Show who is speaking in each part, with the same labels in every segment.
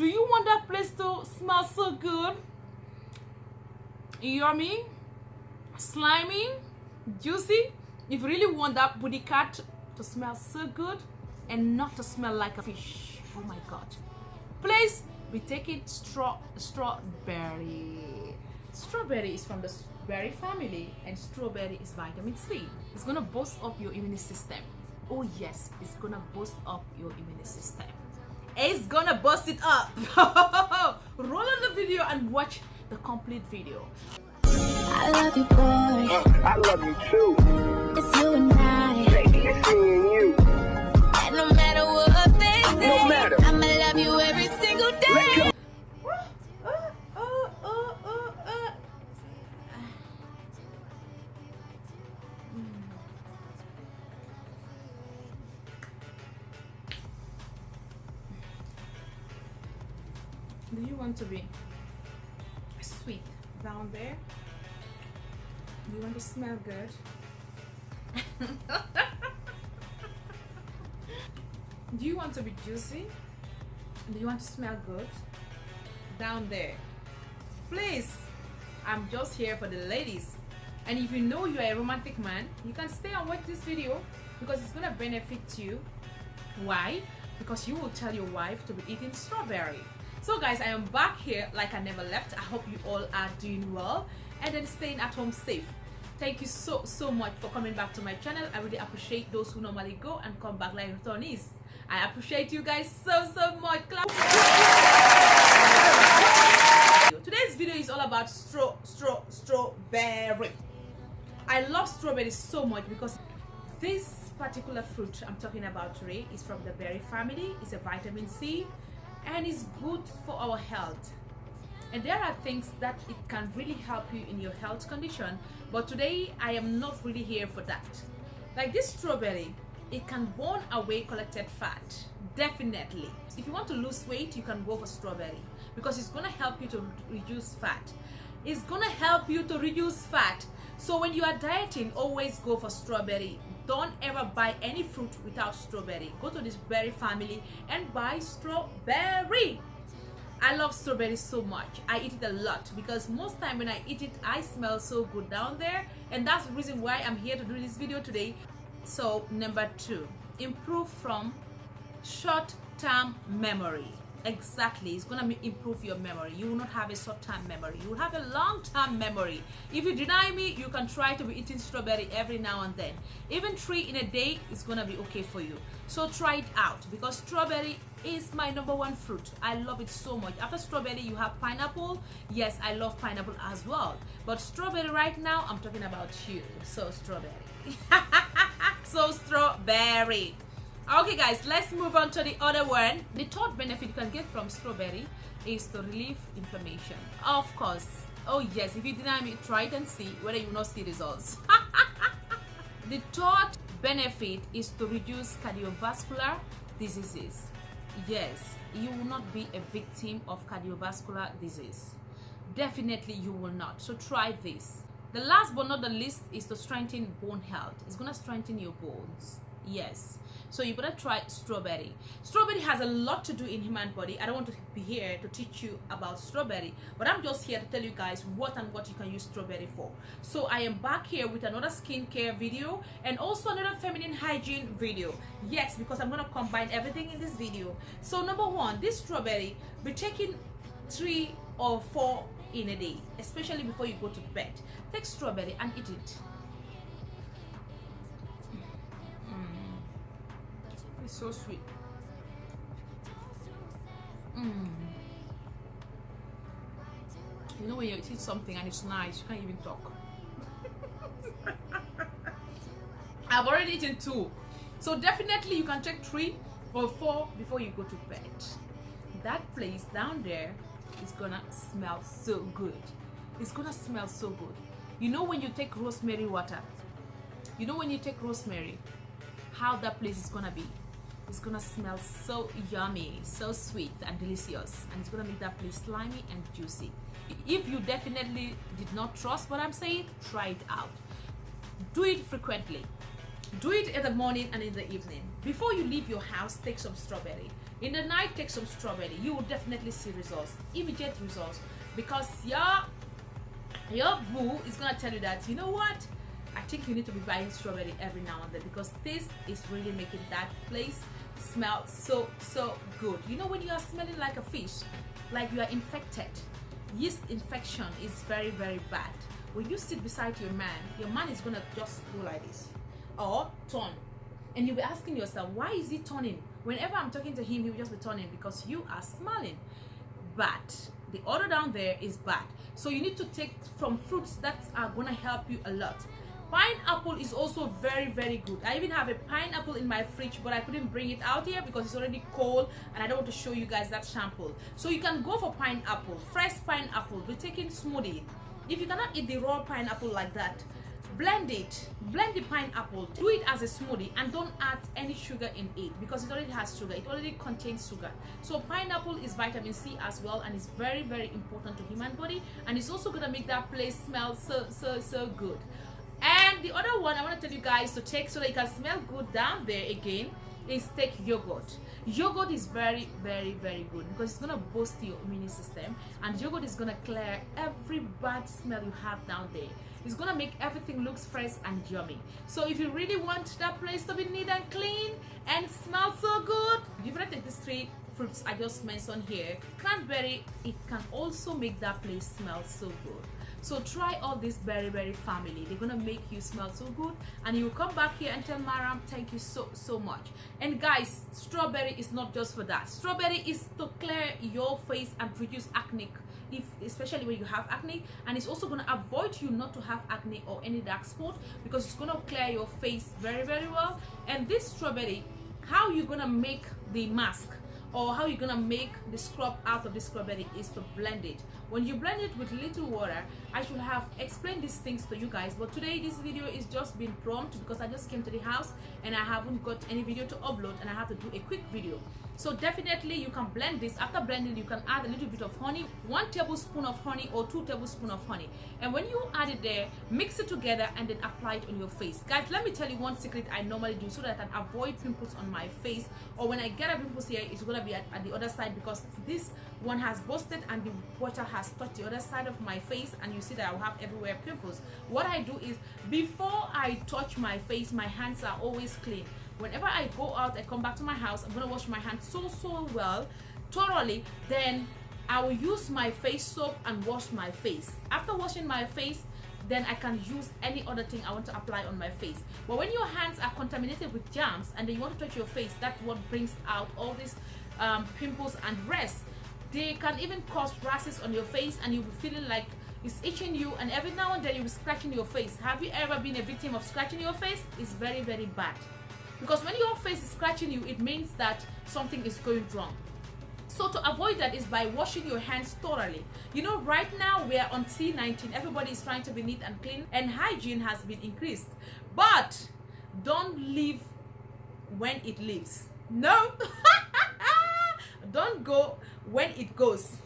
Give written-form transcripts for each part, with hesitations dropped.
Speaker 1: Do you want that place to smell so good? Yummy, slimy, juicy. If you really want that booty cat to smell so good and not to smell like a fish, oh my god, please be taking strawberry. Strawberry is from the berry family, and strawberry is vitamin C. It's gonna boost up your immune system. Oh yes, it's gonna boost up your immune system. It's gonna boost it up. Roll on the video and watch the complete video.
Speaker 2: I love you, boy.
Speaker 3: I love you too.
Speaker 2: It's you and I.
Speaker 3: Baby, it's me and you.
Speaker 2: And no matter what they say,
Speaker 3: No matter.
Speaker 2: I'ma love you every single day.
Speaker 3: Let's go.
Speaker 1: Do you want to be sweet down there? Do you want to smell good? Do you want to be juicy? Do you want to smell good down there? Please, I'm just here for the ladies. And if you know you're a romantic man, you can stay and watch this video because it's gonna benefit you. Why? Because you will tell your wife to be eating strawberry. So guys, I am back here like I never left. I hope you all are doing well and then staying at home safe. Thank you so much for coming back to my channel. I really appreciate those who normally go and come back like returnees. I appreciate you guys so much. Today's video is all about strawberry. I love strawberry so much because this particular fruit I'm talking about today is from the berry family. It's a vitamin C and it's good for our health. And there are things that it can really help you in your health condition, but today I am not really here for that. Like this strawberry, it can burn away collected fat. Definitely. If you want to lose weight, you can go for strawberry because it's gonna help you to reduce fat. It's gonna help you to reduce fat. So when you are dieting, always go for strawberry. Don't ever buy any fruit without strawberry. Go to this berry family and buy strawberry. I love strawberry so much. I eat it a lot because most time when I eat it, I smell so good down there, and that's the reason why I'm here to do this video today. So number 2, improve from short-term memory. Exactly, it's gonna improve your memory. You will not have a short-term memory, you will have a long-term memory. If you deny me, you can try to be eating strawberry every now and then. Even 3 in a day is gonna be okay for you. So try it out because strawberry is my #1 fruit. I love it so much. After strawberry, you have pineapple. Yes, I love pineapple as well, but strawberry right now, I'm talking about you. So strawberry. So strawberry. Okay guys, let's move on to the other one. The third benefit you can get from strawberry is to relieve inflammation. Of course. Oh yes, if you deny me, try it and see whether you will not see results. The third benefit is to reduce cardiovascular diseases. Yes, you will not be a victim of cardiovascular disease. Definitely you will not. So try this. The last but not the least is to strengthen bone health. It's gonna strengthen your bones. Yes, so you better try strawberry. Strawberry has a lot to do in human body. I don't want to be here to teach you about strawberry, but I'm just here to tell you guys what you can use strawberry for. So I am back here with another skincare video and also another feminine hygiene video. Yes, because I'm gonna combine everything in this video. So number 1, this strawberry, be taking 3 or 4 in a day, especially before you go to bed. Take strawberry and eat it. It's so sweet. You know when you eat something and it's nice, you can't even talk. I've already eaten 2, so definitely you can take 3 or 4 before you go to bed. That place down there is gonna smell so good. It's gonna smell so good. You know when you take rosemary water, you know when you take rosemary, how that place is gonna be. It's gonna smell so yummy, so sweet and delicious, and it's gonna make that place slimy and juicy. If you definitely did not trust what I'm saying, try it out. Do it frequently. Do it in the morning and in the evening. Before you leave your house, take some strawberry. In the night, take some strawberry. You will definitely see results, immediate results, because your boo is gonna tell you that, you know what, I think you need to be buying strawberry every now and then, because this is really making that place smell so good. You know, when you are smelling like a fish, like you are infected, yeast infection is very bad. When you sit beside your man is gonna just go like this or turn, and you'll be asking yourself, why is he turning? Whenever I'm talking to him, he will just be turning because you are smelling bad. The odor down there is bad. So you need to take from fruits that are gonna help you a lot. Pineapple is also very good. I even have a pineapple in my fridge, but I couldn't bring it out here because it's already cold and I don't want to show you guys that sample. So you can go for pineapple, fresh pineapple. Be taking smoothie. If you cannot eat the raw pineapple like that, blend it, blend the pineapple, do it as a smoothie, and don't add any sugar in it because it already has sugar, it already contains sugar. So pineapple is vitamin C as well, and it's very important to human body, and it's also gonna make that place smell so good. And the other one I want to tell you guys to take so that you can smell good down there again is take yogurt. Yogurt is very good because it's gonna boost your immune system, and yogurt is gonna clear every bad smell you have down there. It's gonna make everything looks fresh and yummy. So if you really want that place to be neat and clean and smell so good, you better take these 3 fruits I just mentioned here. Cranberry, it can also make that place smell so good. So try all this berry family. They're gonna make you smell so good, and you will come back here and tell Maram, thank you so much. And guys, strawberry is not just for that. Strawberry is to clear your face and reduce acne, especially when you have acne, and it's also gonna avoid you not to have acne or any dark spot because it's gonna clear your face very well. And this strawberry, how you gonna make the mask or how you're gonna make the scrub out of the strawberry is to blend it. When you blend it with little water, I should have explained these things to you guys, but today this video is just being prompt because I just came to the house and I haven't got any video to upload and I have to do a quick video. So definitely you can blend this. After blending, you can add a little bit of honey, 1 tablespoon of honey or 2 tablespoons of honey, and when you add it there, mix it together and then apply it on your face. Guys, let me tell you one secret I normally do so that I can avoid pimples on my face, or when I get a pimples here, it's gonna be at the other side because this one has busted and the water has touched the other side of my face, and you see that I will have everywhere pimples. What I do is, before I touch my face, my hands are always clean. Whenever I go out, I come back to my house, I'm gonna wash my hands so well, thoroughly. Then I will use my face soap and wash my face. After washing my face, then I can use any other thing I want to apply on my face. But when your hands are contaminated with germs and then you want to touch your face, that's what brings out all these pimples and rest. They can even cause rashes on your face, and you'll be feeling like it's itching you, and every now and then you'll be scratching your face. Have you ever been a victim of scratching your face? It's very bad, because when your face is scratching you, it means that something is going wrong. So to avoid that is by washing your hands thoroughly. You know, right now we are on C19. Everybody is trying to be neat and clean, and hygiene has been increased. But don't leave when it leaves. No. Don't go when it goes.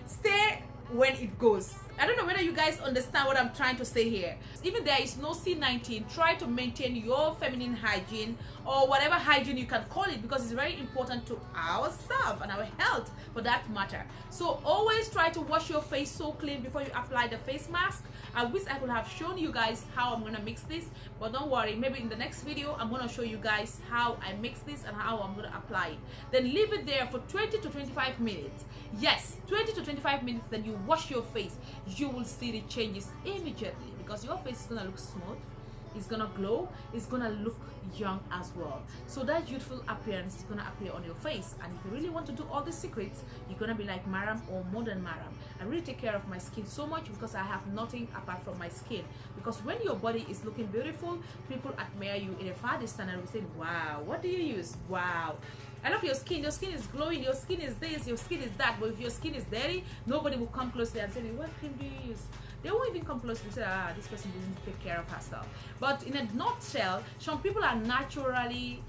Speaker 1: Stay when it goes. I don't know whether you guys understand what I'm trying to say here. Even there is no C19, try to maintain your feminine hygiene, or whatever hygiene you can call it, because it's very important to ourselves and our health for that matter. So always try to wash your face so clean before you apply the face mask. I wish I could have shown you guys how I'm gonna mix this, but don't worry, maybe in the next video I'm gonna show you guys how I mix this and how I'm gonna apply it. Then leave it there for 20 to 25 minutes. Yes, 20 to 25 minutes, then you wash your face. You will see the changes immediately, because your face is gonna look smooth, it's gonna glow, it's gonna look young as well. So that youthful appearance is gonna appear on your face. And if you really want to do all the secrets, you're gonna be like Maram or more than Maram. I really take care of my skin so much because I have nothing apart from my skin. Because when your body is looking beautiful, people admire you in a far distance and will say, wow, what do you use? Wow, I love your skin is glowing, your skin is this, your skin is that. But if your skin is dirty, nobody will come closely and say, what cream do you use? they won't even come close to say, this person doesn't take care of herself. But in a nutshell, some people are naturally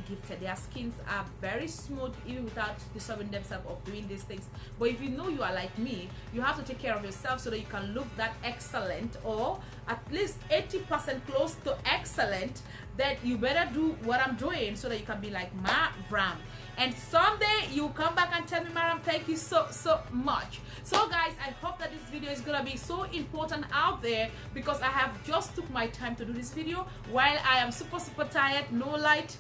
Speaker 1: gifted. Their skins are very smooth even without disturbing themselves of doing these things. But if you know you are like me, you have to take care of yourself so that you can look that excellent, or at least 80% close to excellent. Then you better do what I'm doing so that you can be like Maram. And someday you come back and tell me, Maram, thank you so much. So guys, I hope that this video is gonna be so important out there, because I have just took my time to do this video while I am super tired, no light.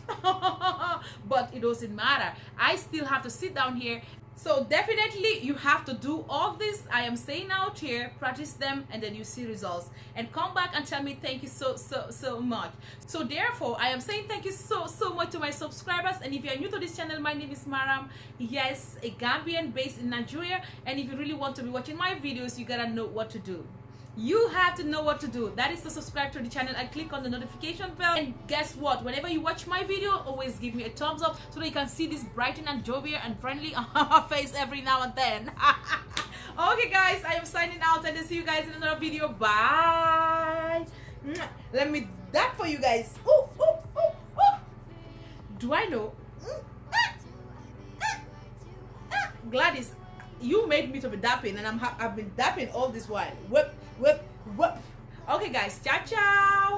Speaker 1: But it doesn't matter, I still have to sit down here. So definitely you have to do all this I am saying out here, practice them, and then you see results, and come back and tell me thank you so much. So therefore I am saying thank you so much to my subscribers. And if you are new to this channel, my name is Maram, yes, a Gambian based in Nigeria. And if you really want to be watching my videos, you gotta know what to do. You have to know what to do. That is to subscribe to the channel and click on the notification bell. And guess what? Whenever you watch my video, always give me a thumbs up so that you can see this bright and jovial and friendly face every now and then. Okay guys, I am signing out, and I'll see you guys in another video. Bye. Let me dap for you guys. Ooh, ooh, ooh, ooh. Do I know? Gladys, you made me to be dapping, and I've been dapping all this while. Whip. Okay guys, ciao.